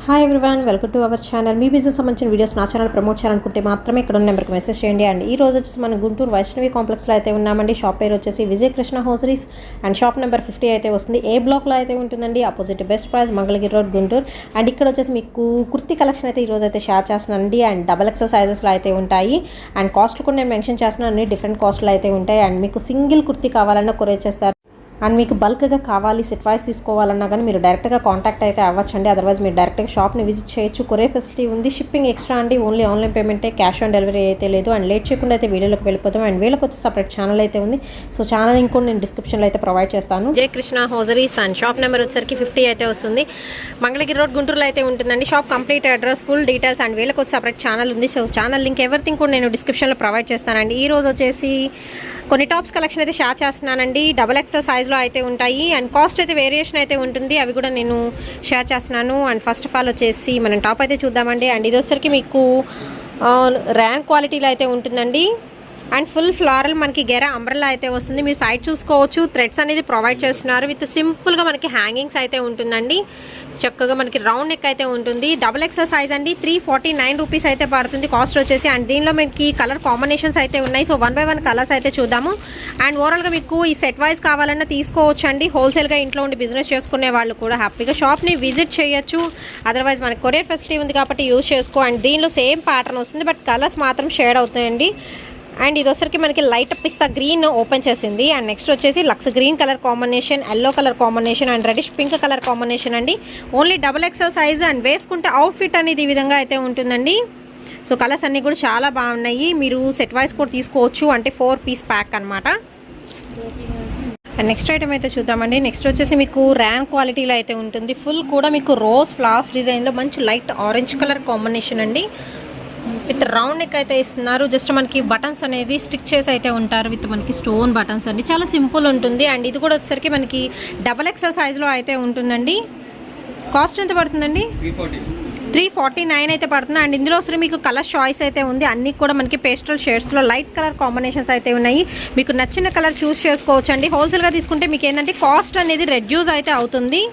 Hi everyone, welcome to our channel. Me business సంబంధించిన videos నా channel promote చేయాలనుకుంటే మాత్రమే ఇక్కడ ఉన్న నెంబర్కి మెసేజ్ చేయండి. అండ్ ఈ రోజు వచ్చేసి మనం గుంటూరు వైష్ణవి కాంప్లెక్స్లో అయితే ఉన్నామండి. షాప్ పేరు వచ్చేసి Vijaya Krishna hosieries and shop number 50 అయితే వస్తుంది. ఏ బ్లాక్లో అయితే ఉంటుందండి, opposite Best Price, Mangalagiri road, Guntur. And ఇక్కడ వచ్చేసి మీకు కుర్తీ కలెక్షన్ అయితే ఈరోజు అయితే షేర్ చేస్తున్నానండి. అండ్ డబల్ ఎక్సెల్ సైజెస్లో అయితే ఉంటాయి. అండ్ కాస్ట్లు కూడా నేను మెన్షన్ చేస్తున్నాను, అన్ని డిఫరెంట్ కాస్ట్లు అయితే ఉంటాయి. అండ్ మీకు సింగిల్ కుర్తీ కావాలన్నా కొరియర్ చేస్తారు. అండ్ మీకు బల్క్గా కావాలి, సెట్ వైస్ తీసుకోవాలన్నా కానీ మీరు డైరెక్ట్గా కాంటాక్ట్ అయితే అవ్వచ్చండి. అదర్వైజ్ మీరు డైరెక్ట్గా షాప్ని విజిట్ చేయొచ్చు. కొరియర్ ఫెసిలిటీ ఉంది, షిప్పింగ్ ఎక్స్ట్రా అండి. ఓన్లీ ఆన్లైన్ పేమెంటే, క్యాష్ ఆన్ డెలివరీ అయితే లేదు. అండ్ లేట్ చేయకుండా అయితే వీడియోలోకి వెళ్ళిపోతాం. అండ్ వీళ్ళకి వచ్చి సపరేట్ ఛానల్ అయితే ఉంది. సో ఛానల్ ఇంకో నేను డిస్క్రిప్షన్లో అయితే ప్రొవైడ్ చేస్తాను. Vijaya Krishna hosieries and shop number వచ్చేసరికి 50 అయితే వస్తుంది. మంగళగిరి రోడ్, గుంటూరులో అయితే ఉంటుందండి. Shop complete address, full details and వీళ్ళకి వచ్చి సపరేట్ ఛానల్ ఉంది. సో ఛానల్ లింక్ ఎవ్రీథింగ్ కూడా నేను డిస్క్రిప్షన్లో ప్రొవైడ్ చేస్తానండి. ఈ రోజు వచ్చేసి కొన్ని టాప్స్ కలెక్షన్ అయితే షేర్ చేస్తున్నానండి. డబల్ ఎక్సెల్ సైజ్లో అయితే ఉంటాయి. అండ్ కాస్ట్ అయితే వేరియేషన్ అయితే ఉంటుంది, అవి కూడా నేను షేర్ చేస్తున్నాను. అండ్ ఫస్ట్ ఆఫ్ ఆల్ వచ్చేసి మనం టాప్ అయితే చూద్దామండి. అండ్ ఇది వచ్చరికి మీకు ర్యాన్ క్వాలిటీలో అయితే ఉంటుందండి. అండ్ ఫుల్ ఫ్లారల్ మనకి గెరా అంబ్రెల్లా అయితే వస్తుంది. మీరు సైడ్ చూసుకోవచ్చు, థ్రెడ్స్ అనేది ప్రొవైడ్ చేస్తున్నారు. విత్ సింపుల్గా మనకి హ్యాంగింగ్స్ అయితే ఉంటుందండి. చక్కగా మనకి రౌండ్ నెక్ అయితే ఉంటుంది. డబల్ ఎక్సెల్ సైజ్ అండి. 349 రూపీస్ అయితే పడుతుంది కాస్ట్ వచ్చేసి. అండ్ దీనిలో మనకి కలర్ కాంబినేషన్స్ అయితే ఉన్నాయి. సో 1 by 1 కలర్స్ అయితే చూద్దాము. అండ్ ఓవరాల్గా మీకు ఈ సెట్ వైజ్ కావాలన్నా తీసుకోవచ్చు అండి. హోల్సేల్గా ఇంట్లో ఉండి బిజినెస్ చేసుకునే వాళ్ళు కూడా హ్యాపీగా షాప్ని విజిట్ చేయొచ్చు. అదర్వైజ్ మనకి కొరియర్ ఫెసిలిటీ ఉంది కాబట్టి యూజ్ చేసుకో. అండ్ దీనిలో సేమ్ ప్యాటర్న్ వస్తుంది, బట్ కలర్స్ మాత్రం షేడ్ అవుతాయండి. అండ్ ఇది వచ్చరికి మనకి లైట్ పిస్తా గ్రీన్ ఓపెన్ చేసింది. అండ్ నెక్స్ట్ వచ్చేసి లక్స్ green colour combination, yellow colour combination and reddish pink colour combination అండి. Only double XL size. And వేసుకుంటే అవుట్ఫిట్ అనేది ఈ విధంగా అయితే ఉంటుందండి. సో కలర్స్ అన్నీ కూడా చాలా బాగున్నాయి. మీరు సెట్ వైజ్ కూడా తీసుకోవచ్చు, అంటే 4 పీస్ ప్యాక్ అనమాట. అండ్ నెక్స్ట్ ఐటమ్ అయితే చూద్దామండి. నెక్స్ట్ వచ్చేసి మీకు ర్యాన్ క్వాలిటీలో అయితే ఉంటుంది. ఫుల్ కూడా మీకు రోజ్ ఫ్లవర్స్ డిజైన్లో మంచి లైట్ ఆరెంజ్ కలర్ కాంబినేషన్ అండి. విత్ రౌండ్ నెక్ అయితే ఇస్తున్నారు. జస్ట్ మనకి బటన్స్ అనేది స్టిక్ చేసి అయితే ఉంటారు. విత్ మనకి స్టోన్ బటన్స్ అండి. చాలా సింపుల్ ఉంటుంది. అండ్ ఇది కూడా వచ్చేసరికి మనకి డబల్ ఎక్సెల్ సైజ్లో అయితే ఉంటుందండి. కాస్ట్ ఎంత పడుతుందండి? 349 అయితే పడుతుంది. అండ్ ఇందులో సరే మీకు కలర్ చాయిస్ అయితే ఉంది. అన్నీ కూడా మనకి పేస్టల్ షేడ్స్లో లైట్ కలర్ కాంబినేషన్స్ అయితే ఉన్నాయి. మీకు నచ్చిన కలర్ చూస్ చేసుకోవచ్చు అండి. హోల్సేల్గా తీసుకుంటే మీకు ఏంటంటే కాస్ట్ అనేది రెడ్యూస్ అయితే అవుతుంది.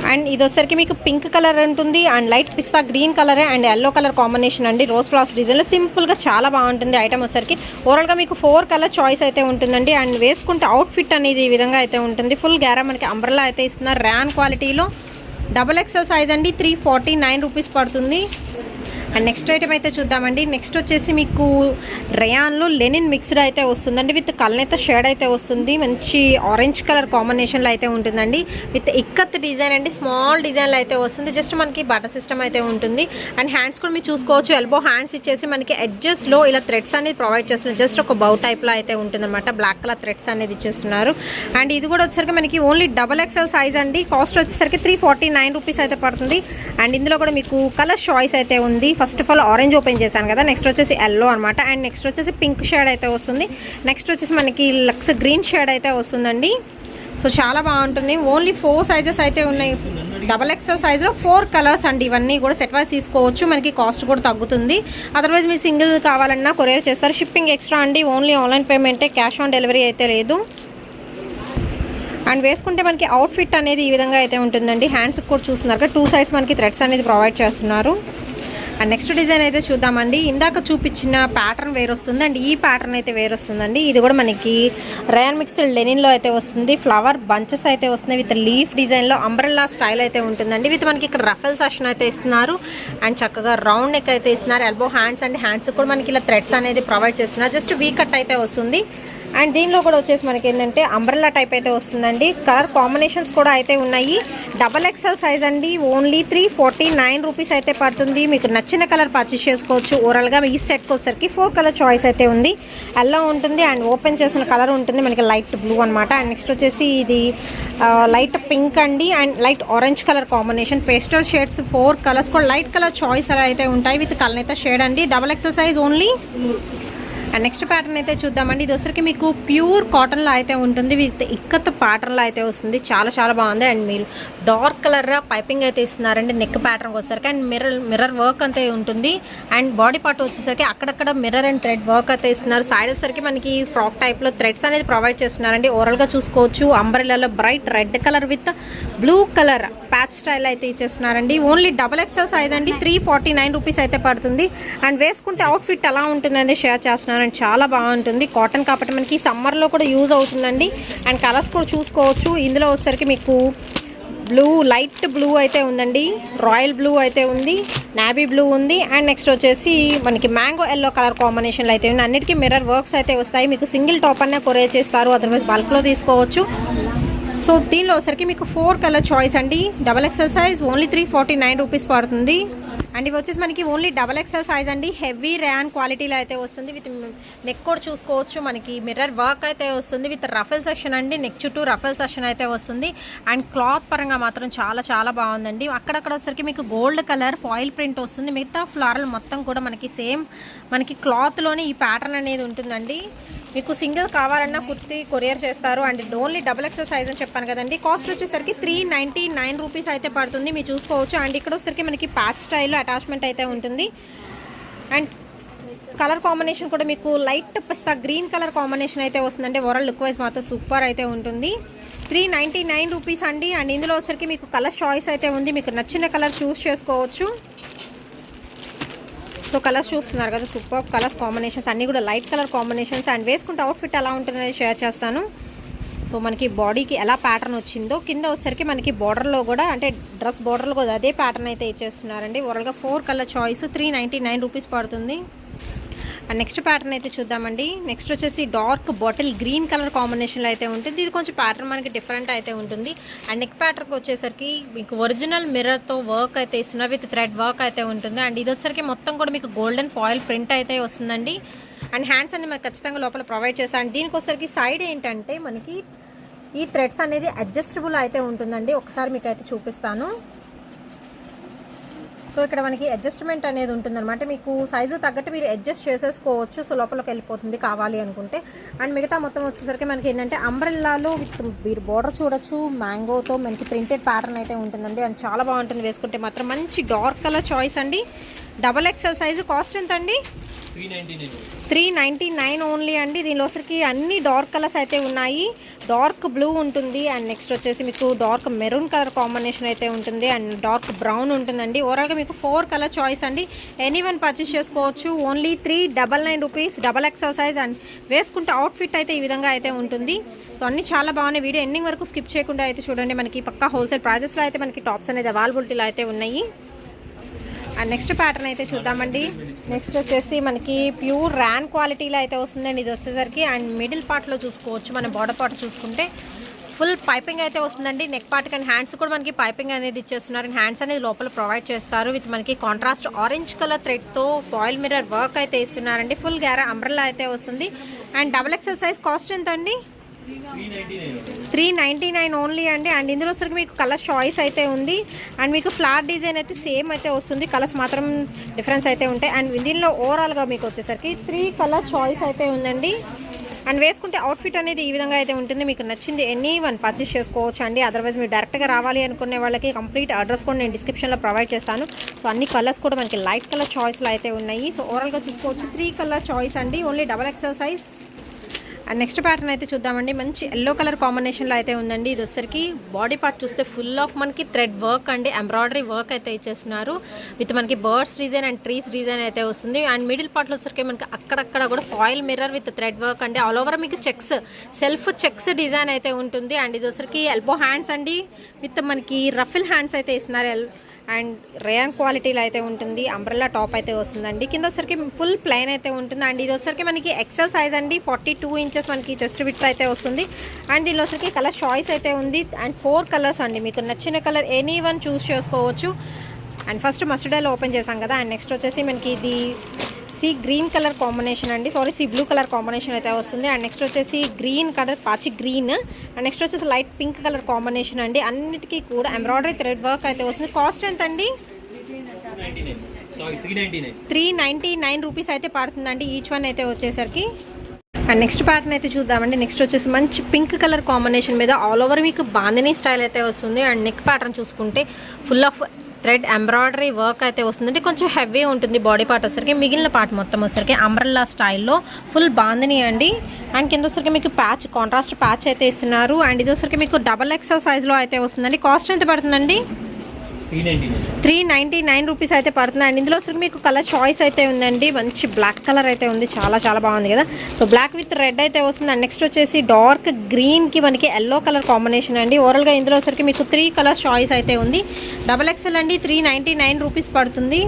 అండ్ ఇది వచ్చరికి మీకు పింక్ కలర్ ఉంటుంది. అండ్ లైట్ పిస్తా green colour and yellow colour combination అండి. రోజ్ ఫ్లవర్స్ డిజైన్లో సింపుల్గా చాలా బాగుంటుంది ఐటమ్ వచ్చరికి. ఓవరాల్గా మీకు 4 కలర్ చాయిస్ అయితే ఉంటుందండి. అండ్ వేసుకుంటే అవుట్ఫిట్ అనేది ఈ విధంగా అయితే ఉంటుంది. ఫుల్ గ్యారా మనకి అంబ్రెల్లా అయితే ఇస్తున్నారు. ర్యాన్ క్వాలిటీలో డబల్ ఎక్సెల్ సైజ్ అండి. 349 రూపీస్ పడుతుంది. అండ్ నెక్స్ట్ ఐటమ్ అయితే చూద్దామండి. నెక్స్ట్ వచ్చేసి మీకు రేయాన్లో లెనిన్ మిక్స్డ్ అయితే వస్తుందండి. విత్ కల్నేత షేడ్ అయితే వస్తుంది. మంచి ఆరెంజ్ కలర్ కాంబినేషన్లో అయితే ఉంటుందండి. విత్ ఇక్కత్ డిజైన్ అండి. స్మాల్ డిజైన్లో అయితే వస్తుంది. జస్ట్ మనకి బటన్ సిస్టమ్ అయితే ఉంటుంది. అండ్ హ్యాండ్స్ కూడా మీరు చూసుకోవచ్చు. ఎల్బో హ్యాండ్స్ ఇచ్చేసి మనకి ఎడ్జెస్లో ఇలా థ్రెడ్స్ అనేది ప్రొవైడ్ చేస్తున్నారు. జస్ట్ ఒక బౌ టైప్లో అయితే ఉంటుందన్నమాట. బ్లాక్ కలర్ థ్రెడ్స్ అనేది ఇచ్చేస్తున్నారు. అండ్ ఇది కూడా వచ్చేసరికి మనకి ఓన్లీ డబల్ ఎక్సెల్ సైజ్ అండి. కాస్ట్ వచ్చేసరికి 349 రూపీస్ అయితే పడుతుంది. అండ్ ఇందులో కూడా మీకు కలర్ చాయిస్ అయితే ఉంది. First of all orange open చేశాను కదా. నెక్స్ట్ వచ్చేసి ఎల్లో అనమాట. అండ్ నెక్స్ట్ వచ్చేసి పింక్ షేడ్ అయితే వస్తుంది. నెక్స్ట్ వచ్చేసి మనకి లక్స్ గ్రీన్ షేడ్ అయితే వస్తుందండి. సో చాలా బాగుంటుంది. ఓన్లీ 4 సైజెస్ అయితే ఉన్నాయి. డబల్ ఎక్సెల్ సైజ్లో 4 కలర్స్ అండి. ఇవన్నీ కూడా సెట్ వైజ్ తీసుకోవచ్చు. మనకి కాస్ట్ కూడా తగ్గుతుంది. అదర్వైజ్ మీరు సింగిల్ కావాలన్నా కొరియర్ చేస్తారు. షిప్పింగ్ ఎక్స్ట్రా అండి. ఓన్లీ ఆన్లైన్ పేమెంటే, క్యాష్ ఆన్ డెలివరీ అయితే లేదు. అండ్ వేసుకుంటే మనకి అవుట్ఫిట్ అనేది ఈ విధంగా అయితే ఉంటుందండి. హ్యాండ్స్కి కూడా చూస్తున్నారు కదా, 2 సైడ్స్ మనకి థ్రెడ్స్ అనేది ప్రొవైడ్ చేస్తున్నారు. అండ్ నెక్స్ట్ డిజైన్ అయితే చూద్దామండి. ఇందాక చూపించిన ప్యాటర్న్ వేరు వస్తుంది. అండ్ ఈ ప్యాటర్న్ అయితే వేరు వస్తుందండి. ఇది కూడా మనకి రేయాన్ మిక్స్డ్ లెనిన్లో అయితే వస్తుంది. ఫ్లవర్ బంచెస్ అయితే వస్తున్నాయి. విత్ లీఫ్ డిజైన్లో అంబ్రెల్లా స్టైల్ అయితే ఉంటుందండి. విత్ మనకి ఇక్కడ రఫెల్ సెషన్ అయితే ఇస్తున్నారు. అండ్ చక్కగా రౌండ్ నెక్ అయితే ఇస్తున్నారు. ఎల్బో హ్యాండ్స్ అండ్ హ్యాండ్స్ కూడా మనకి ఇలా థ్రెడ్స్ అనేది ప్రొవైడ్ చేస్తున్నారు. జస్ట్ వీ కట్ అయితే వస్తుంది. అండ్ దీనిలో కూడా వచ్చేసి మనకి ఏంటంటే అంబ్రెల్లా టైప్ అయితే వస్తుందండి. కలర్ కాంబినేషన్స్ కూడా అయితే ఉన్నాయి. డబల్ ఎక్సెల్ సైజ్ అండి. ఓన్లీ 349 రూపీస్ అయితే పడుతుంది. మీకు నచ్చిన కలర్ పర్చేస్ చేసుకోవచ్చు. ఓవరాల్గా ఈ సెట్కి వచ్చేసరికి 4 కలర్ చాయిస్ అయితే ఉంది. ఎల్లో ఉంటుంది. అండ్ ఓపెన్ చేసిన కలర్ ఉంటుంది మనకి లైట్ బ్లూ అనమాట. అండ్ నెక్స్ట్ వచ్చేసి ఇది లైట్ పింక్ అండి. And light orange colour combination. Pastel shades 4 colours కూడా లైట్ కలర్ చాయిస్ అలా అయితే ఉంటాయి. విత్ కల్నేత షేడ్ అండి. Double XL size only and next pattern అయితే చూద్దామండి. ఇది వచ్చరికి మీకు ప్యూర్ కాటన్లో అయితే ఉంటుంది, విత్ ఇక్కత్ ప్యాటర్న్లో అయితే వస్తుంది. చాలా బాగుంది. అండ్ మీరు డార్క్ కలర్ పైపింగ్ అయితే ఇస్తున్నారండి నెక్ ప్యాటర్న్ వచ్చేసరికి. అండ్ మిర్రర్ వర్క్ అంతే ఉంటుంది. అండ్ బాడీ పార్ట్ వచ్చేసరికి అక్కడక్కడ మిర్రర్ అండ్ థ్రెడ్ వర్క్ అయితే ఇస్తున్నారు. సైడ్ వచ్చేసరికి మనకి ఫ్రాక్ టైప్లో థ్రెడ్స్ అనేది ప్రొవైడ్ చేస్తున్నారండి. ఓవరాల్గా చూసుకోవచ్చు అంబ్రెల్లాలో bright red colour with blue colour patch style అయితే ఇచ్చేస్తున్నారండి. ఓన్లీ XXL సైజ్ అండి. 349 రూపీస్ అయితే పడుతుంది. అండ్ వేసుకుంటే అవుట్ఫిట్ ఎలా ఉంటుందని షేర్ చేస్తున్నాను. అండ్ చాలా బాగుంటుంది. కాటన్ కాబట్టి మనకి సమ్మర్లో కూడా యూజ్ అవుతుందండి. అండ్ కలర్స్ కూడా చూసుకోవచ్చు. ఇందులో వచ్చేసరికి మీకు బ్లూ, లైట్ బ్లూ అయితే ఉందండి, రాయల్ బ్లూ అయితే ఉంది, నావీ బ్లూ ఉంది. అండ్ నెక్స్ట్ వచ్చేసి మనకి మ్యాంగో ఎల్లో కలర్ కాంబినేషన్లో అయితే ఉంది. అన్నిటికీ మిర్రర్ వర్క్స్ అయితే వస్తాయి. మీకు సింగిల్ టాప్ అనే కొరియర్ చేస్తారు, అదర్వైజ్ బల్క్లో తీసుకోవచ్చు. సో దీనిలో వచ్చరికి మీకు 4 కలర్ చాయిస్ అండి. XXL సైజ్ ఓన్లీ 349 రూపీస్ పడుతుంది. అండ్ ఇవి వచ్చేసి మనకి ఓన్లీ XXL సైజ్ అండి. హెవీ ర్యాన్ క్వాలిటీలో అయితే వస్తుంది. విత్ నెక్ కూడా చూసుకోవచ్చు. మనకి మిర్రర్ వర్క్ అయితే వస్తుంది విత్ రఫెల్ సెక్షన్ అండి. నెక్ చుట్టూ రఫెల్ సెక్షన్ అయితే వస్తుంది. అండ్ క్లాత్ పరంగా మాత్రం చాలా బాగుందండి. అక్కడక్కడ వచ్చరికి మీకు గోల్డ్ కలర్ ఫాయిల్ ప్రింట్ వస్తుంది. మిగతా ఫ్లారల్ మొత్తం కూడా మనకి సేమ్ మనకి క్లాత్లోనే ఈ ప్యాటర్న్ అనేది ఉంటుందండి. మీకు సింగిల్ కావాలన్నా కుర్తి కొరియర్ చేస్తారు. అండ్ ఓన్లీ XXL సైజ్ అని చెప్పాను కదండి. కాస్ట్ వచ్చేసరికి 399 రూపీస్ అయితే పడుతుంది. మీరు చూసుకోవచ్చు. అండ్ ఇక్కడ వచ్చేసరికి మనకి ప్యాచ్ స్టైల్లో అటాచ్మెంట్ అయితే ఉంటుంది. అండ్ కలర్ కాంబినేషన్ కూడా మీకు లైట్ పిస్తా గ్రీన్ కలర్ కాంబినేషన్ అయితే వస్తుందండి. ఓవరాల్ లుక్ వైజ్ మాత్రం సూపర్ అయితే ఉంటుంది. 399 రూపీస్ అండి. అండ్ ఇందులో వచ్చేసరికి మీకు కలర్ చాయిస్ అయితే ఉంది. మీకు నచ్చిన కలర్ చూస్ చేసుకోవచ్చు. సో కలర్స్ చూస్తున్నారు కదా, సూపర్ కలర్స్ కాంబినేషన్స్ అన్నీ కూడా లైట్ కలర్ కాంబినేషన్స్. అండ్ వేసుకుంటే అవుట్ఫిట్ ఎలా ఉంటుందని షేర్ చేస్తాను. సో మనకి బాడీకి ఎలా ప్యాటర్న్ వచ్చిందో కింద వచ్చేసరికి మనకి బార్డర్లో కూడా అంటే డ్రెస్ బార్డర్లో కూడా అదే ప్యాటర్న్ అయితే ఇచ్చేస్తున్నారండి. ఓవరాల్గా 4 కలర్ చాయిస్ 399 రూపీస్ పడుతుంది. అండ్ నెక్స్ట్ ప్యాటర్న్ అయితే చూద్దామండి. నెక్స్ట్ వచ్చేసి డార్క్ బాటిల్ గ్రీన్ కలర్ కాంబినేషన్లో అయితే ఉంటుంది. ఇది కొంచెం ప్యాటర్న్ మనకి డిఫరెంట్ అయితే ఉంటుంది. అండ్ నెక్ ప్యాటర్న్కి వచ్చేసరికి మీకు ఒరిజినల్ మిర్రర్తో వర్క్ అయితే ఇస్తున్నారు, విత్ థ్రెడ్ వర్క్ అయితే ఉంటుంది. అండ్ ఇది వచ్చేసరికి మొత్తం కూడా మీకు గోల్డెన్ ఫాయిల్ ప్రింట్ అయితే వస్తుందండి. అండ్ హ్యాండ్స్ అన్ని మనకి ఖచ్చితంగా లోపల ప్రొవైడ్ చేస్తాను. అండ్ దీనికి వచ్చేసరికి సైడ్ ఏంటంటే మనకి ఈ థ్రెడ్స్ అనేది అడ్జస్టబుల్ అయితే ఉంటుందండి. ఒకసారి మీకు అయితే చూపిస్తాను. సో ఇక్కడ మనకి అడ్జస్ట్మెంట్ అనేది ఉంటుందన్నమాట. మీకు సైజు తగ్గట్టు మీరు అడ్జస్ట్ చేసేసుకోవచ్చు. సో లోపలికి వెళ్ళిపోతుంది కావాలి అనుకుంటే. అండ్ మిగతా మొత్తం వచ్చేసరికి మనకి ఏంటంటే అంబ్రెల్లాలో మీరు బోర్డర్ చూడొచ్చు. మ్యాంగోతో మనకి ప్రింటెడ్ ప్యాటర్న్ అయితే ఉంటుందండి. అండ్ చాలా బాగుంటుంది. వేసుకుంటే మాత్రం మంచి డార్క్ కలర్ చాయిస్ అండి. XXL size. కాస్ట్ ఎంత అండి? 399 ఓన్లీ అండి. దీనిలో వచ్చరికి అన్ని డార్క్ కలర్స్ అయితే ఉన్నాయి. డార్క్ బ్లూ ఉంటుంది. అండ్ నెక్స్ట్ వచ్చేసి మీకు డార్క్ మెరూన్ కలర్ కాంబినేషన్ అయితే ఉంటుంది. అండ్ డార్క్ బ్రౌన్ ఉంటుందండి. ఓవరాల్గా మీకు 4 కలర్ చాయిస్ అండి. ఎనీవన్ పర్చేస్ చేసుకోవచ్చు. Only 399 rupees XXL size. And వేసుకుంటే అవుట్ఫిట్ అయితే ఈ విధంగా అయితే ఉంటుంది. సో అన్నీ చాలా బాగున్నాయి. వీడియో ఎండింగ్ వరకు స్కిప్ చేయకుండా అయితే చూడండి. మనకి పక్కా హోల్సేల్ ప్రైజెస్లో అయితే మనకి టాప్స్ అనేది అవైలబిలిటీలో అయితే ఉన్నాయి. అండ్ నెక్స్ట్ ప్యాటర్న్ అయితే చూద్దామండి. నెక్స్ట్ వచ్చేసి మనకి ప్యూర్ ర్యాన్ క్వాలిటీలో అయితే వస్తుందండి ఇది వచ్చేసరికి. అండ్ మిడిల్ పార్ట్లో చూసుకోవచ్చు. మన బార్డర్ పార్ట్ చూసుకుంటే ఫుల్ పైపింగ్ అయితే వస్తుందండి. నెక్ పార్ట్ కానీ హ్యాండ్స్ కూడా మనకి పైపింగ్ అనేది ఇచ్చేస్తున్నారు. అండ్ హ్యాండ్స్ అనేది లోపల ప్రొవైడ్ చేస్తారు. విత్ మనకి కాంట్రాస్ట్ ఆరెంజ్ కలర్ థ్రెడ్తో ఫాయిల్ మిర్రర్ వర్క్ అయితే ఇస్తున్నారండి. ఫుల్ గ్యారా అంబ్రెల్లా అయితే వస్తుంది. And XXL size. కాస్ట్ ఎంత అండి? 399 ఓన్లీ అండి. అండ్ ఇందులో వచ్చరికి మీకు కలర్ చాయిస్ అయితే ఉంది. అండ్ మీకు ఫ్లాట్ డిజైన్ అయితే సేమ్ అయితే వస్తుంది. కలర్స్ మాత్రం డిఫరెన్స్ అయితే ఉంటాయి. అండ్ దీనిలో ఓవరాల్గా మీకు వచ్చేసరికి 3 కలర్ చాయిస్ అయితే ఉందండి. అండ్ వేసుకుంటే అవుట్ఫిట్ అనేది ఈ విధంగా అయితే ఉంటుంది. మీకు నచ్చింది ఎనీవన్ పర్చేస్ చేసుకోవచ్చు అండి. అదర్వైజ్ మీరు డైరెక్ట్గా రావాలి అనుకునే వాళ్ళకి కంప్లీట్ అడ్రస్ కూడా నేను డిస్క్రిప్షన్లో ప్రొవైడ్ చేస్తాను. సో అన్ని కలర్స్ కూడా మనకి లైట్ కలర్ చాయిస్లో అయితే ఉన్నాయి. సో ఓవరాల్గా చూసుకోవచ్చు 3 కలర్ చాయిస్ అండి. Only XXL size. And next pattern అయితే చూద్దామండి. మంచి ఎల్లో కలర్ కాంబినేషన్లో అయితే ఉందండి. ఇది వచ్చరికి బాడీ పార్ట్ చూస్తే ఫుల్ ఆఫ్ మనకి థ్రెడ్ వర్క్ అండి, ఎంబ్రాయిడరీ వర్క్ అయితే ఇచ్చేస్తున్నారు. విత్ మనకి birds design and trees design అయితే వస్తుంది. అండ్ మిడిల్ పార్ట్లో వచ్చరికి మనకి అక్కడక్కడ కూడా foil mirror with thread work అండి. ఆల్ ఓవర్ మీకు చెక్స్, సెల్ఫ్ చెక్స్ డిజైన్ అయితే ఉంటుంది. అండ్ ఇది వచ్చరికి ఎల్బో హ్యాండ్స్ అండి. విత్ మనకి రఫిల్ హ్యాండ్స్ అయితే ఇస్తున్నారు. అండ్ రేయాన్ క్వాలిటీలో అయితే ఉంటుంది. అంబ్రెల్లా టాప్ అయితే వస్తుందండి. కింద వచ్చరికి ఫుల్ ప్లెయిన్ అయితే ఉంటుంది. అండ్ ఇది వచ్చరికి మనకి XL సైజ్ అండి. 42 ఇంచెస్ మనకి చెస్ట్ విడ్త్ అయితే వస్తుంది. అండ్ దీనిలో వచ్చరికి కలర్ చాయిస్ అయితే ఉంది. అండ్ 4 కలర్స్ అండి. మీకు నచ్చిన కలర్ ఎనీవన్ చూస్ చేసుకోవచ్చు. And first mustard yellow open చేసాం కదా. అండ్ నెక్స్ట్ వచ్చేసి మనకి ఇది సీ గ్రీన్ కలర్ కాంబినేషన్ అండి. సీ బ్లూ కలర్ కాంబినేషన్ అయితే వస్తుంది. అండ్ నెక్స్ట్ వచ్చేసి గ్రీన్ కలర్ పాచి గ్రీన్. అండ్ నెక్స్ట్ వచ్చేసి లైట్ పింక్ కలర్ కాంబినేషన్ అండి. అన్నిటికీ కూడా ఎంబ్రాయిడరీ థ్రెడ్ వర్క్ అయితే వస్తుంది. కాస్ట్ ఎంత అండి? 399 రూపీస్ అయితే పడుతుందండి ఈచ్ వన్ అయితే వచ్చేసరికి. అండ్ నెక్స్ట్ ప్యాటర్న్ అయితే చూద్దామండి. నెక్స్ట్ వచ్చేసి మంచి పింక్ కలర్ కాంబినేషన్ మీద ఆల్ ఓవర్ మీకు బాందినీ స్టైల్ అయితే వస్తుంది. అండ్ నెక్ ప్యాటర్న్ చూసుకుంటే full of thread embroidery work అయితే వస్తుంది. అంటే కొంచెం హెవీ ఉంటుంది బాడీ పార్ట్ వచ్చరికి. మిగిలిన పార్ట్ మొత్తం వచ్చరికి అంబ్రెల్లా స్టైల్లో ఫుల్ బాందినీ అండి. అండ్ కింద వచ్చరికి మీకు ప్యాచ్ కాంట్రాస్ట్ ప్యాచ్ అయితే ఇస్తున్నారు. అండ్ ఇది వచ్చరికి మీకు XXL సైజ్లో అయితే వస్తుందండి. కాస్ట్ ఎంత పడుతుందండి? 399 రూపీస్ అయితే పడుతుంది. అండ్ ఇందులో వచ్చరికి మీకు కలర్ చాయిస్ అయితే ఉందండి. మంచి బ్లాక్ కలర్ అయితే ఉంది, చాలా చాలా బాగుంది కదా. సో బ్లాక్ విత్ రెడ్ అయితే వస్తుంది. అండ్ నెక్స్ట్ వచ్చేసి డార్క్ గ్రీన్కి మనకి ఎల్లో కలర్ కాంబినేషన్ అండి. ఓవరాల్గా ఇందులో వచ్చరికి మీకు 3 కలర్ చాయిస్ అయితే ఉంది. XXL అండి, 399 రూపీస్ పడుతుంది.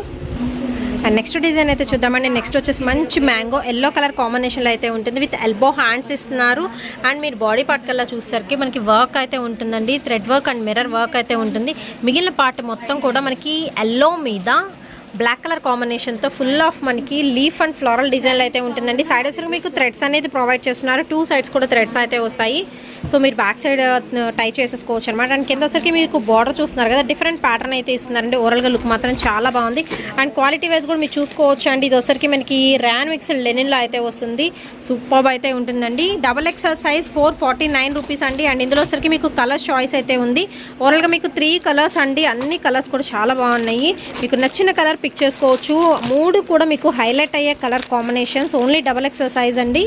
అండ్ నెక్స్ట్ డిజైన్ అయితే చూద్దామండి. నెక్స్ట్ వచ్చేసి మంచి మ్యాంగో ఎల్లో కలర్ కాంబినేషన్లో అయితే ఉంటుంది. విత్ ఎల్బో హ్యాండ్స్ ఇస్తున్నారు. అండ్ మీరు బాడీ పార్ట్ కల్లా చూసేసరికి మనకి వర్క్ అయితే ఉంటుందండి. Thread work and mirror work అయితే ఉంటుంది. మిగిలిన పార్ట్ మొత్తం కూడా మనకి ఎల్లో మీద బ్లాక్ కలర్ కాంబినేషన్తో ఫుల్ ఆఫ్ మనకి లీఫ్ అండ్ ఫ్లోరల్ డిజైన్లు అయితే ఉంటుందండి. సైడ్ వచ్చరికి మీకు థ్రెడ్స్ అనేది ప్రొవైడ్ చేస్తున్నారు. 2 సైడ్స్ కూడా థ్రెడ్స్ అయితే వస్తాయి. సో మీరు బ్యాక్ సైడ్ టై చేసేసుకోవచ్చు అనమాట. అండ్ కింద వచ్చరికి మీకు బార్డర్ చూస్తున్నారు కదా, డిఫరెంట్ ప్యాటర్న్ అయితే ఇస్తున్నారండి. ఓవరాల్గా లుక్ మాత్రం చాలా బాగుంది. అండ్ క్వాలిటీ వైజ్ కూడా మీరు చూసుకోవచ్చు అండి. ఇది వచ్చరికి మనకి ర్యాన్ మిక్స్డ్ లెనిన్లో అయితే వస్తుంది. సూపర్బ్ అయితే ఉంటుందండి. XXL సైజ్ 449 రూపీస్ అండి. అండ్ ఇందులో వచ్చరికి మీకు కలర్ చాయిస్ అయితే ఉంది. ఓవరాల్గా మీకు 3 కలర్స్ అండి. అన్ని కలర్స్ కూడా చాలా బాగున్నాయి. మీకు నచ్చిన కలర్ పిక్ చేసుకోవచ్చు. 3 కూడా మీకు హైలైట్ అయ్యే colour combinations. Only XXL size అండి.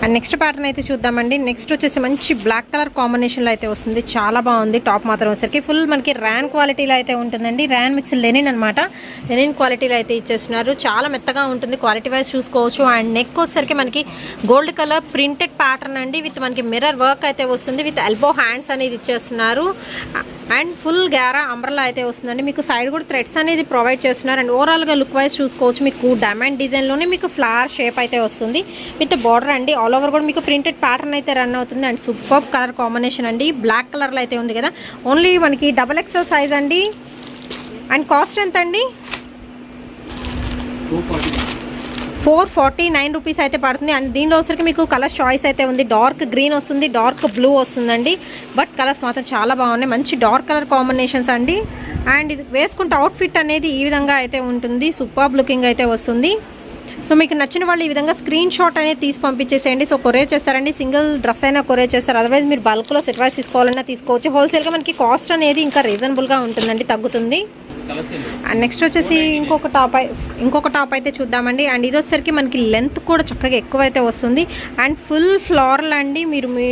అండ్ నెక్స్ట్ ప్యాటర్న్ అయితే చూద్దామండి. నెక్స్ట్ వచ్చేసి మంచి బ్లాక్ కలర్ కాంబినేషన్లో అయితే వస్తుంది. చాలా బాగుంది. టాప్ మాత్రం వచ్చేసరికి ఫుల్ మనకి ర్యాన్ క్వాలిటీలో అయితే ఉంటుందండి. ర్యాన్ మిక్స్ లెనిన్ అనమాట. లెనిన్ క్వాలిటీలో అయితే ఇచ్చేస్తున్నారు. చాలా మెత్తగా ఉంటుంది. క్వాలిటీ వైజ్ చూసుకోవచ్చు. అండ్ నెక్ వచ్చేసరికి మనకి గోల్డ్ కలర్ ప్రింటెడ్ ప్యాటర్న్ అండి. విత్ మనకి మిర్రర్ వర్క్ అయితే వస్తుంది. విత్ ఎల్బో హ్యాండ్స్ అనేది ఇచ్చేస్తున్నారు. అండ్ ఫుల్ గ్యారా అంబ్రెల్లా అయితే వస్తుందండి. మీకు సైడ్ కూడా థ్రెడ్స్ అనేది ప్రొవైడ్ చేస్తున్నారు. అండ్ ఓవరాల్గా లుక్ వైజ్ చూసుకోవచ్చు. మీకు డైమండ్ డిజైన్లోనే మీకు ఫ్లవర్ షేప్ అయితే వస్తుంది. విత్ బార్డర్ అండి. ఆల్ ఓవర్ కూడా మీకు ప్రింటెడ్ ప్యాటర్న్ అయితే రన్ అవుతుంది. అండ్ సూపర్ కలర్ కాంబినేషన్ అండి. బ్లాక్ కలర్లో అయితే ఉంది కదా. ఓన్లీ మనకి XXL సైజ్ అండి. అండ్ కాస్ట్ ఎంత అండి? 449 రూపీస్ అయితే పడుతుంది. అండ్ దీనిలో వచ్చరికి మీకు కలర్ చాయిస్ అయితే ఉంది. డార్క్ గ్రీన్ వస్తుంది, డార్క్ బ్లూ వస్తుందండి. బట్ కలర్స్ మాత్రం చాలా బాగున్నాయి. మంచి డార్క్ కలర్ కాంబినేషన్స్ అండి. అండ్ ఇది వేసుకుంటే అవుట్ఫిట్ అనేది ఈ విధంగా అయితే ఉంటుంది. సూపర్బ్ లుకింగ్ అయితే వస్తుంది. సో మీకు నచ్చిన వాళ్ళు ఈ విధంగా స్క్రీన్ షాట్ అనేది తీసి పంపించేసేయండి. సో కొరియర్ చేస్తారండి. సింగిల్ డ్రెస్ అయినా కొరియర్ చేస్తారు. అదర్వైజ్ మీరు బల్క్లో సెట్ వైస్ తీసుకోవాలన్నా తీసుకోవచ్చు. హోల్సేల్గా మనకి కాస్ట్ అనేది ఇంకా రీజనబుల్గా ఉంటుందండి, తగ్గుతుంది. అండ్ నెక్స్ట్ వచ్చేసి ఇంకొక టాప్ అయితే చూద్దామండి. అండ్ ఇది వచ్చేసరికి మనకి లెంత్ కూడా చక్కగా ఎక్కువైతే వస్తుంది. అండ్ ఫుల్ ఫ్లోరల్ అండి. మీరు మీ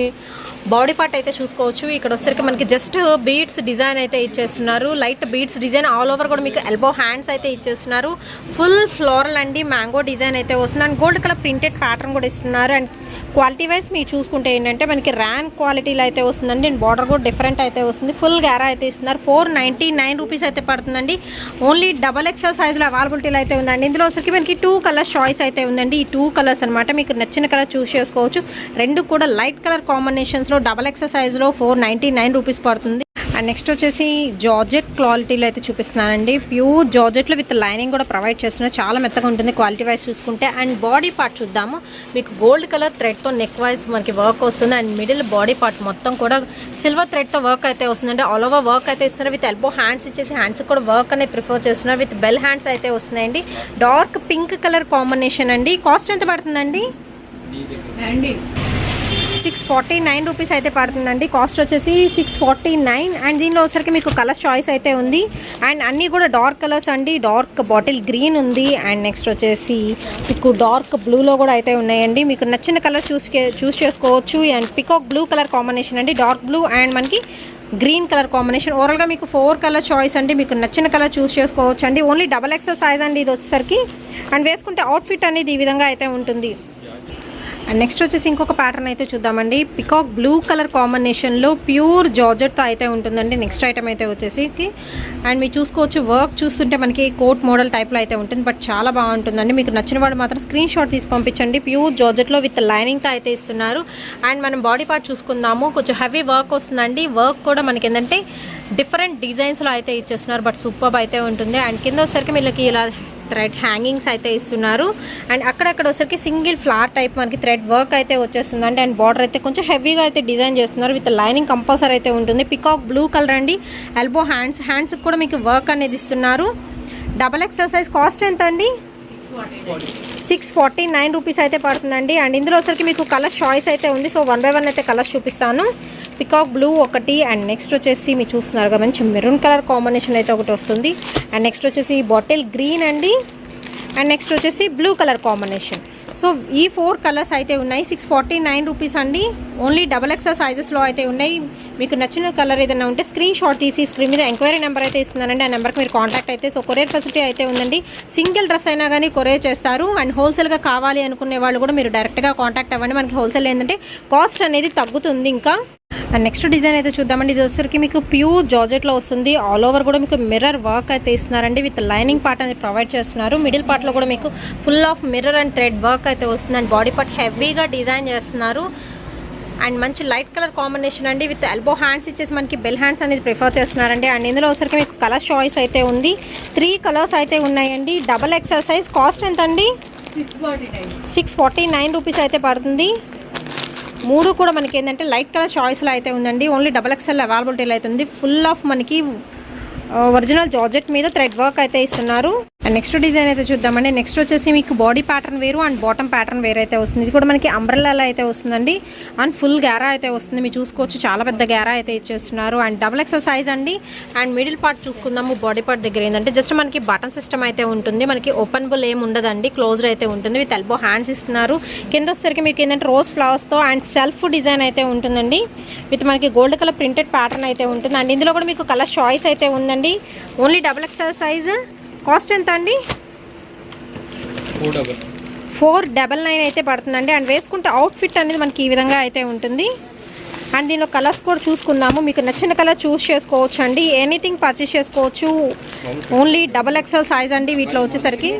బాడీ పార్ట్ అయితే చూసుకోవచ్చు. ఇక్కడ వచ్చేసరికి మనకి జస్ట్ బీడ్స్ డిజైన్ అయితే ఇచ్చేస్తున్నారు. Light beads design all over కూడా మీకు ఎల్బో హ్యాండ్స్ అయితే ఇచ్చేస్తున్నారు. ఫుల్ ఫ్లోరల్ అండి. మ్యాంగో డిజైన్ అయితే వస్తుంది. And gold colour printed pattern కూడా ఇస్తున్నారు. అండ్ క్వాలిటీ వైజ్ మీరు చూసుకుంటే ఏంటంటే మనకి ర్యాన్ క్వాలిటీలో అయితే వస్తుందండి. అండ్ బార్డర్ కూడా డిఫరెంట్ అయితే వస్తుంది. ఫుల్ గ్యారా అయితే ఇస్తున్నారు. 499 రూపీస్ అయితే పడుతుందండి. ఓన్లీ XXL సైజులో అవైలబిలిటీలో అయితే ఉందండి. ఇందులో వచ్చరికి మనకి 2 కలర్ చాయిస్ అయితే ఉందండి. ఈ 2 కలర్స్ అనమాట. మీకు నచ్చిన కలర్ చూస్ చేసుకోవచ్చు. రెండు కూడా లైట్ కలర్ కాంబినేషన్స్లో XXL సైజులో 499 రూపీస్ పడుతుంది. అండ్ నెక్స్ట్ వచ్చేసి జార్జెట్ క్వాలిటీలో అయితే చూపిస్తున్నానండి. ప్యూర్ జార్జెట్లో విత్ లైనింగ్ కూడా ప్రొవైడ్ చేస్తున్నారు. చాలా మెత్తగా ఉంటుంది క్వాలిటీ వైజ్ చూసుకుంటే. అండ్ బాడీ పార్ట్ చూద్దాము. మీకు గోల్డ్ కలర్ థ్రెడ్తో నెక్ వైజ్ మనకి వర్క్ వస్తుంది. అండ్ మిడిల్ బాడీ పార్ట్ మొత్తం కూడా సిల్వర్ థ్రెడ్తో వర్క్ అయితే వస్తుందండి. ఆల్ ఓవర్ వర్క్ అయితే ఇస్తున్నారు. విత్ ఎల్బో హ్యాండ్స్ ఇచ్చేసి హ్యాండ్స్ కూడా వర్క్ అనేది ప్రిఫర్ చేస్తున్నారు. విత్ బెల్ హ్యాండ్స్ అయితే వస్తున్నాయండి. డార్క్ పింక్ కలర్ కాంబినేషన్ అండి. కాస్ట్ ఎంత పడుతుందండి? 649 రూపీస్ అయితే పడుతుందండి. కాస్ట్ వచ్చేసి 649. అండ్ దీనిలో వచ్చరికి మీకు కలర్ చాయిస్ అయితే ఉంది. అండ్ అన్నీ కూడా డార్క్ కలర్స్ అండి. డార్క్ బాటిల్ గ్రీన్ ఉంది. అండ్ నెక్స్ట్ వచ్చేసి మీకు డార్క్ బ్లూలో కూడా అయితే ఉన్నాయండి. మీకు నచ్చిన కలర్ చూస్ చేసుకోవచ్చు. And peacock blue colour combination అండి. డార్క్ బ్లూ అండ్ మనకి గ్రీన్ కలర్ కాంబినేషన్. ఓవరాల్గా మీకు 4 కలర్ చాయిస్ అండి. మీకు నచ్చిన కలర్ చూస్ చేసుకోవచ్చు అండి. ఓన్లీ XXL సైజ్ అండి ఇది వచ్చేసరికి. అండ్ వేసుకుంటే అవుట్ఫిట్ అనేది ఈ విధంగా అయితే ఉంటుంది. అండ్ నెక్స్ట్ వచ్చేసి ఇంకొక ప్యాటర్న్ అయితే చూద్దామండి. పికాక్ బ్లూ కలర్ కాంబినేషన్లో ప్యూర్ జార్జెట్తో అయితే ఉంటుందండి. నెక్స్ట్ ఐటమ్ అయితే వచ్చేసి అండ్ మీరు చూసుకోవచ్చు. వర్క్ చూస్తుంటే మనకి కోట్ మోడల్ టైప్లో అయితే ఉంటుంది. బట్ చాలా బాగుంటుందండి. మీకు నచ్చిన వాడు మాత్రం స్క్రీన్ షాట్ తీసి పంపించండి. ప్యూర్ జార్జెట్లో విత్ లైనింగ్తో అయితే ఇస్తున్నారు. అండ్ మనం బాడీ పార్ట్ చూసుకుందాము. కొంచెం హెవీ వర్క్ వస్తుందండి. వర్క్ కూడా మనకి ఏంటంటే డిఫరెంట్ డిజైన్స్లో అయితే ఇచ్చేస్తున్నారు. బట్ సూపర్బ్ అయితే ఉంటుంది. అండ్ కింద వచ్చేసరికి వీళ్ళకి ఇలా థ్రెడ్ హ్యాంగింగ్స్ అయితే ఇస్తున్నారు. అండ్ అక్కడక్కడ వచ్చరికి సింగిల్ ఫ్లవర్ టైప్ మనకి థ్రెడ్ వర్క్ అయితే వచ్చేస్తుందండి. అండ్ బార్డర్ అయితే కొంచెం హెవీగా అయితే డిజైన్ చేస్తున్నారు. విత్ లైనింగ్ కంపల్సరీ అయితే ఉంటుంది. పికాక్ బ్లూ కలర్ అండి. ఎల్బో హ్యాండ్స్కి కూడా మీకు వర్క్ అనేది ఇస్తున్నారు. XXL సైజ్ కాస్ట్ ఎంత అండి? 649 రూపీస్ అయితే పడుతుందండి. అండ్ ఇందులో వచ్చరికి మీకు కలర్ చాయిస్ అయితే ఉంది. సో 1 by 1 అయితే కలర్స్ చూపిస్తాను. పికాక్ బ్లూ ఒకటి, అండ్ నెక్స్ట్ వచ్చేసి మీరు చూస్తున్నారుగా మంచి మెరూన్ కలర్ కాంబినేషన్ అయితే ఒకటి వస్తుంది. అండ్ నెక్స్ట్ వచ్చేసి బాటిల్ గ్రీన్ అండి. అండ్ నెక్స్ట్ వచ్చేసి బ్లూ కలర్ కాంబినేషన్. సో ఈ 4 కలర్స్ అయితే ఉన్నాయి. 649 రూపీస్ అండి. ఓన్లీ XXL సైజెస్లో అయితే ఉన్నాయి. మీకు నచ్చిన కలర్ ఏదైనా ఉంటే స్క్రీన్ షాట్ తీసి స్క్రీన్ మీద ఎంక్వైరీ నెంబర్ అయితే ఇస్తున్నానండి. ఆ నెంబర్కి మీరు కాంటాక్ట్ అయితే సో కొరియర్ ఫెసిలిటీ అయితే ఉందండి. సింగిల్ డ్రెస్ అయినా కానీ కొరియర్ చేస్తారు. అండ్ హోల్సేల్గా కావాలి అనుకునే వాళ్ళు కూడా మీరు డైరెక్ట్గా కాంటాక్ట్ అవ్వండి. మనకి హోల్సేల్ ఏంటంటే కాస్ట్ అనేది తగ్గుతుంది ఇంకా. అండ్ నెక్స్ట్ డిజైన్ అయితే చూద్దామండి. ఇది వచ్చరికి మీకు ప్యూర్ జార్జెట్లో వస్తుంది. ఆల్ ఓవర్ కూడా మీకు మిర్రర్ వర్క్ అయితే ఇస్తున్నారండి. విత్ లైనింగ్ పార్ట్ అనేది ప్రొవైడ్ చేస్తున్నారు. మిడిల్ పార్ట్లో కూడా మీకు full of mirror and thread work అయితే వస్తుంది. అండ్ బాడీ పార్ట్ హెవీగా డిజైన్ చేస్తున్నారు. అండ్ మంచి లైట్ కలర్ కాంబినేషన్ అండి. విత్ ఎల్బో హ్యాండ్స్ ఇచ్చేసి మనకి బెల్ హ్యాండ్స్ అనేది ప్రిఫర్ చేస్తున్నారండి. అండ్ ఇందులో వచ్చరికి మీకు కలర్ చాయిస్ అయితే ఉంది. 3 కలర్స్ అయితే ఉన్నాయండి. XXL సైజ్ కాస్ట్ ఎంత అండి? 649 రూపీస్ అయితే పడుతుంది. 3 కూడా మనకి ఏంటంటే లైట్ కలర్ చాయిస్లో అయితే ఉందండి. ఓన్లీ XXL అవైలబిలిటీలో అయితే ఉంది. ఫుల్ ఆఫ్ మనకి ఒరిజినల్ జార్జెట్ మీద థ్రెడ్ వర్క్ అయితే ఇస్తున్నారు. అండ్ నెక్స్ట్ డిజైన్ అయితే చూద్దామండి. నెక్స్ట్ వచ్చేసి మీకు బాడీ ప్యాటర్న్ వేరు అండ్ బాటమ్ ప్యాటర్న్ వేరు అయితే వస్తుంది. ఇది కూడా మనకి అంబ్రెల్లా అయితే వస్తుందండి. అండ్ ఫుల్ గ్యారా అయితే వస్తుంది. మీరు చూసుకోవచ్చు చాలా పెద్ద గ్యారా అయితే ఇచ్చేస్తున్నారు. అండ్ XXL సైజ్ అండి. అండ్ మిడిల్ పార్ట్ చూసుకుందాము. బాడీ పార్ట్ దగ్గర ఏంటంటే జస్ట్ మనకి బటన్ సిస్టమ్ అయితే ఉంటుంది. మనకి ఓపెనబుల్ ఏమి ఉండదండి. క్లోజ్డ్ అయితే ఉంటుంది. విత్ ఎల్బో హ్యాండ్స్ ఇస్తున్నారు. కింద వచ్చేసరికి మీకు ఏంటంటే రోజ్ ఫ్లవర్స్తో అండ్ సెల్ఫ్ డిజైన్ అయితే ఉంటుందండి. విత్ మనకి గోల్డ్ కలర్ ప్రింటెడ్ ప్యాటర్న్ అయితే ఉంటుంది. అండ్ ఇందులో కూడా మీకు కలర్ చాయిస్ అయితే ఉందండి. ఓన్లీ XXL సైజ్ కాస్ట్ ఎంత అండి? 499 అయితే పడుతుందండి. అండ్ వేసుకుంటే అవుట్ఫిట్ అనేది మనకి ఈ విధంగా అయితే ఉంటుంది. అండ్ దీనిలో కలర్స్ కూడా చూసుకుందాము. మీకు నచ్చిన కలర్ చూస్ చేసుకోవచ్చు అండి. ఎనీథింగ్ పర్చేస్ చేసుకోవచ్చు. ఓన్లీ XXL సైజ్ అండి వీటిలో వచ్చేసరికి.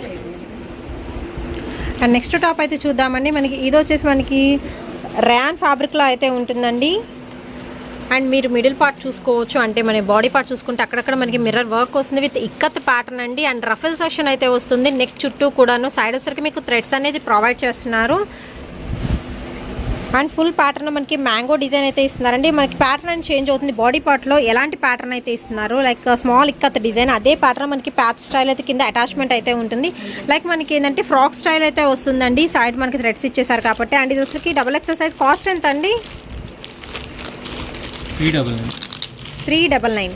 అండ్ నెక్స్ట్ టాప్ అయితే చూద్దామండి. మనకి ఇది వచ్చేసి మనకి ర్యాన్ ఫ్యాబ్రిక్లో అయితే ఉంటుందండి. అండ్ మీరు మిడిల్ పార్ట్ చూసుకోవచ్చు. అంటే మన బాడీ పార్ట్ చూసుకుంటే అక్కడక్కడ మనకి మిర్రర్ వర్క్ వస్తుంది. విత్ ఇక్కత్ ప్యాటర్న్ అండి. అండ్ రఫెల్ సెక్షన్ అయితే వస్తుంది. నెక్ చుట్టూ కూడాను సైడ్ వచ్చరికి మీకు థ్రెడ్స్ అనేది ప్రొవైడ్ చేస్తున్నారు. అండ్ ఫుల్ ప్యాటర్న్ మనకి మ్యాంగో డిజైన్ అయితే ఇస్తున్నారండి. మనకి ప్యాటర్న్ అని చేంజ్ అవుతుంది. బాడీ పార్ట్లో ఎలాంటి ప్యాటర్న్ అయితే ఇస్తున్నారు లైక్ స్మాల్ ఇక్కత్ డిజైన్, అదే ప్యాటర్న్ మనకి ప్యాచ్ స్టైల్ అయితే కింద అటాచ్మెంట్ అయితే ఉంటుంది. లైక్ మనకి ఏంటంటే ఫ్రాక్ స్టైల్ అయితే వస్తుందండి. సైడ్ మనకి థ్రెడ్స్ ఇచ్చేసారు కాబట్టి. అండ్ ఇది వచ్చరికి XXL సైజ్ కాస్ట్ ఎంత అండి? 399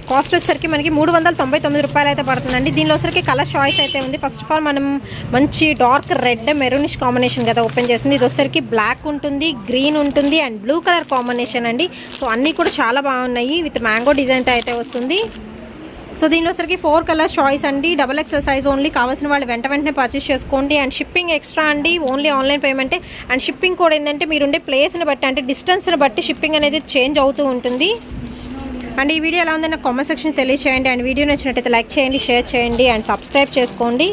కాస్ట్ వచ్చేసరికి మనకి 399 రూపాయలు అయితే పడుతుందండి. దీనిలో వచ్చరికి కలర్ చాయిస్ అయితే ఉంది. ఫస్ట్ ఆఫ్ ఆల్ మనం మంచి డార్క్ రెడ్ మెరూనిష్ కాంబినేషన్ కదా ఓపెన్ చేసింది. ఇది వచ్చరికి బ్లాక్ ఉంటుంది, గ్రీన్ ఉంటుంది అండ్ బ్లూ కలర్ కాంబినేషన్ అండి. సో అన్నీ కూడా చాలా బాగున్నాయి. విత్ మ్యాంగో డిజైన్ అయితే వస్తుంది. సో దీనిలో సరికి 4 కలర్ చాయిస్ అండి. XXL size only. కావాల్సిన వాళ్ళు వెంటనే పర్చేస్ చేసుకోండి. అండ్ షిప్పింగ్ ఎక్స్ట్రా అండి. ఓన్లీ ఆన్లైన్ పేమెంటే. అండ్ షిప్పింగ్ కూడా ఏంటంటే మీరుండే ప్లేస్ని బట్టి అంటే డిస్టెన్స్ని బట్టి షిప్పింగ్ అనేది చేంజ్ అవుతూ ఉంటుంది. అండ్ ఈ వీడియో ఎలా ఉందని కామెంట్ సెక్షన్ తెలియజేయండి. అండ్ వీడియో నచ్చినట్టయితే లైక్ చేయండి, షేర్ చేయండి అండ్ సబ్స్క్రైబ్ చేసుకోండి.